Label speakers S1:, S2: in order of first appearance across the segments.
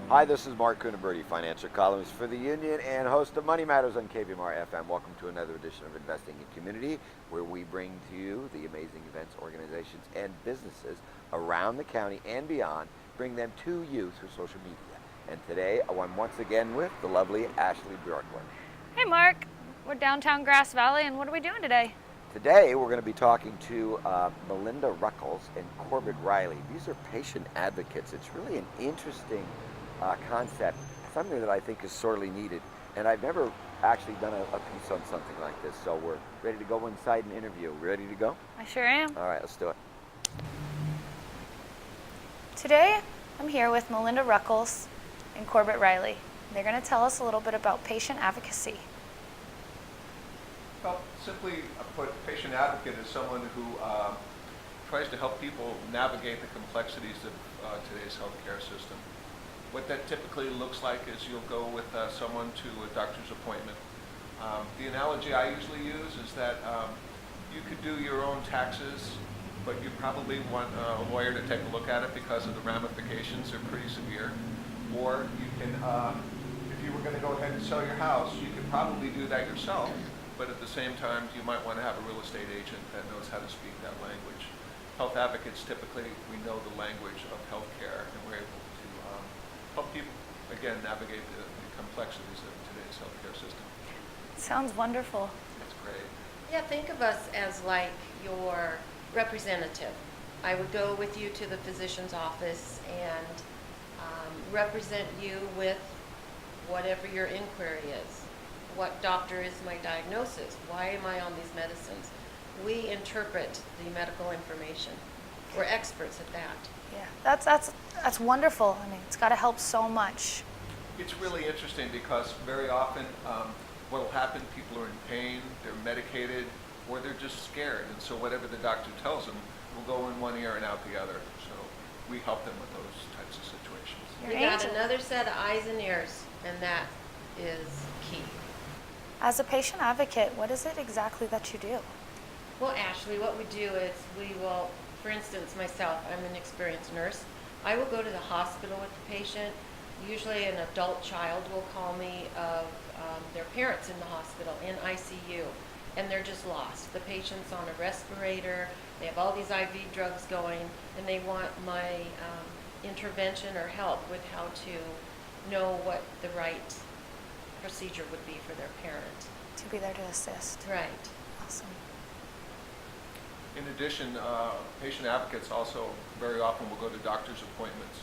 S1: Hi, this is Marc Cuniberti, financial columnist for the Union and host of Money Matters on KBMR FM. Welcome to another edition of Investing in Community, where we bring to you the amazing events, organizations, and businesses around the county and beyond, bring them to you through social media. And today, I'm once again with the lovely Ashley Bjorkler.
S2: Hey Mark, we're downtown Grass Valley, and what are we doing today?
S1: Today, we're going to be talking to Melinda Ruckles and Corbett Riley. These are patient advocates. It's really an interesting concept, something that I think is sorely needed. And I've never actually done a piece on something like this. So we're ready to go inside and interview. Ready to go?
S2: I sure am.
S1: All right, let's do it.
S2: Today, I'm here with Melinda Ruckles and Corbett Riley. They're going to tell us a little bit about patient advocacy.
S3: Well, simply put, patient advocate is someone who tries to help people navigate the complexities of today's healthcare system. What that typically looks like is you'll go with someone to a doctor's appointment. The analogy I usually use is that you could do your own taxes, but you probably want a lawyer to take a look at it because of the ramifications are pretty severe. Or you can, if you were going to go ahead and sell your house, you could probably do that yourself, but at the same time, you might want to have a real estate agent that knows how to speak that language. Health advocates, typically, we know the language of healthcare, and we're able to help people, again, navigate the complexities of today's healthcare system.
S2: Sounds wonderful.
S3: That's great.
S4: Yeah, think of us as like your representative. I would go with you to the physician's office and represent you with whatever your inquiry is. What doctor is my diagnosis? Why am I on these medicines? We interpret the medical information. We're experts at that.
S2: Yeah, that's wonderful. I mean, it's got to help so much.
S3: It's really interesting because very often what will happen, people are in pain, they're medicated, or they're just scared. And so whatever the doctor tells them will go in one ear and out the other. So we help them with those types of situations.
S4: We got another set of eyes and ears, and that is key.
S2: As a patient advocate, what is it exactly that you do?
S4: Well, Ashley, what we do is we will, for instance, myself, I'm an experienced nurse. I will go to the hospital with the patient. Usually an adult child will call me of their parents in the hospital, in ICU, and they're just lost. The patient's on a respirator, they have all these IV drugs going, and they want my intervention or help with how to know what the right procedure would be for their parent.
S2: To be there to assist.
S4: Right.
S2: Awesome.
S3: In addition, patient advocates also very often will go to doctor's appointments.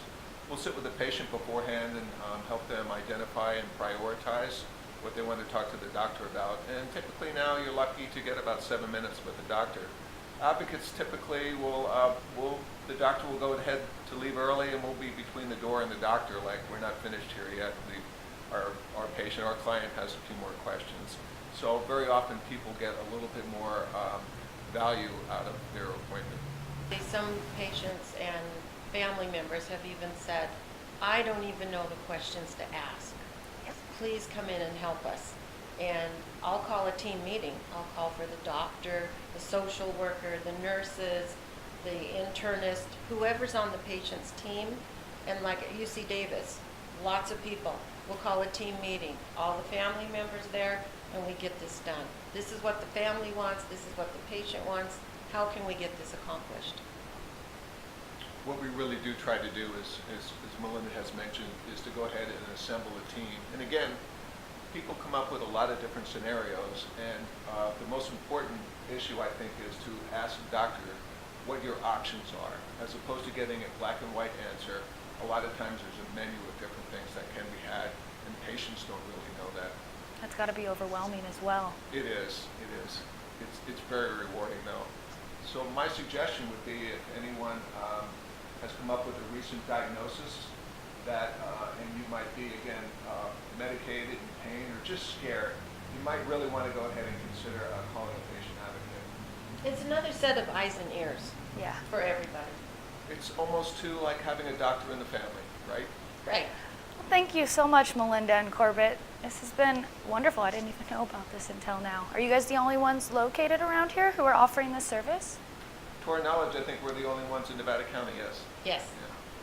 S3: We'll sit with the patient beforehand and help them identify and prioritize what they want to talk to the doctor about. And typically now you're lucky to get about 7 minutes with the doctor. Advocates typically the doctor will go ahead to leave early, and we'll be between the door and the doctor, like we're not finished here yet. Our patient, our client has a few more questions. So very often people get a little bit more value out of their appointment.
S4: Some patients and family members have even said, I don't even know the questions to ask. Please come in and help us. And I'll call a team meeting. I'll call for the doctor, the social worker, the nurses, the internist, whoever's on the patient's team. And like at UC Davis, lots of people. We'll call a team meeting. All the family members there, and we get this done. This is what the family wants. This is what the patient wants. How can we get this accomplished?
S3: What we really do try to do is, as Melinda has mentioned, is to go ahead and assemble a team. And again, people come up with a lot of different scenarios, and the most important issue, I think, is to ask the doctor what your options are, as opposed to getting a black and white answer. A lot of times there's a menu of different things that can be had, and patients don't really know that.
S2: That's got to be overwhelming as well.
S3: It is. It's very rewarding, though. So my suggestion would be, if anyone has come up with a recent diagnosis that, and you might be, again, medicated, in pain, or just scared, you might really want to go ahead and consider calling a patient advocate.
S4: It's another set of eyes and ears.
S2: Yeah.
S4: For everybody.
S3: It's almost too like having a doctor in the family, right?
S4: Right.
S2: Well, thank you so much, Melinda and Corbett. This has been wonderful. I didn't even know about this until now. Are you guys the only ones located around here who are offering this service?
S3: To our knowledge, I think we're the only ones in Nevada County, yes.
S4: Yes.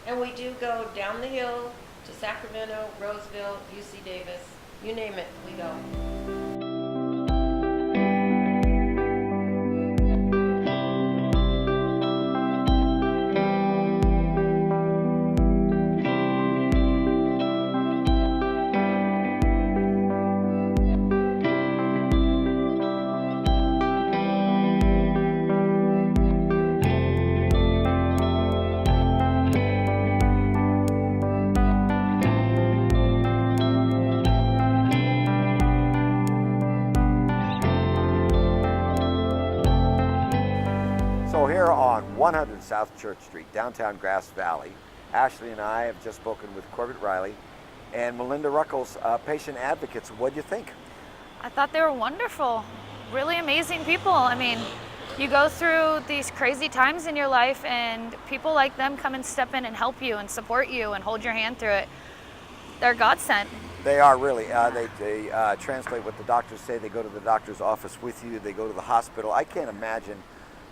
S3: Yeah.
S4: And we do go down the hill to to Sacramento, Roseville, UC Davis, you name it, we go.
S1: So here on 100 South Church Street, downtown Grass Valley, Ashley and I have just spoken with Corbett Riley and Melinda Ruckles, patient advocates. What do you think?
S2: I thought they were wonderful, really amazing people. I mean, you go through these crazy times in your life and people like them come and step in and help you and support you and hold your hand through it. They're godsend.
S1: They are really. They translate what the doctors say. They go to the doctor's office with you. They go to the hospital. I can't imagine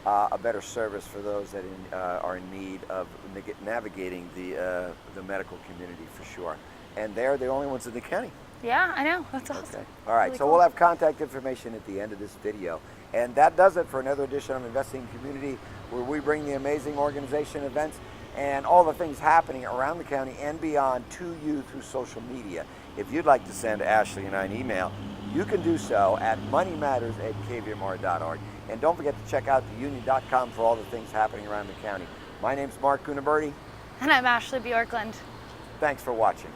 S1: a better service for those that are in need of navigating the medical community for sure. And they're the only ones in the county.
S2: Yeah, I know. That's awesome.
S1: Okay. All right.
S2: Really
S1: So
S2: cool.
S1: we'll have contact information at the end of this video. And that does it for another edition of Investing in Community, where we bring the amazing organization events and all the things happening around the county and beyond to you through social media. If you'd like to send Ashley and I an email, you can do so at moneymatters@kvmr.org. And don't forget to check out theunion.com for all the things happening around the county. My name's Marc Cuniberti.
S2: And I'm Ashley Bjorklund.
S1: Thanks for watching.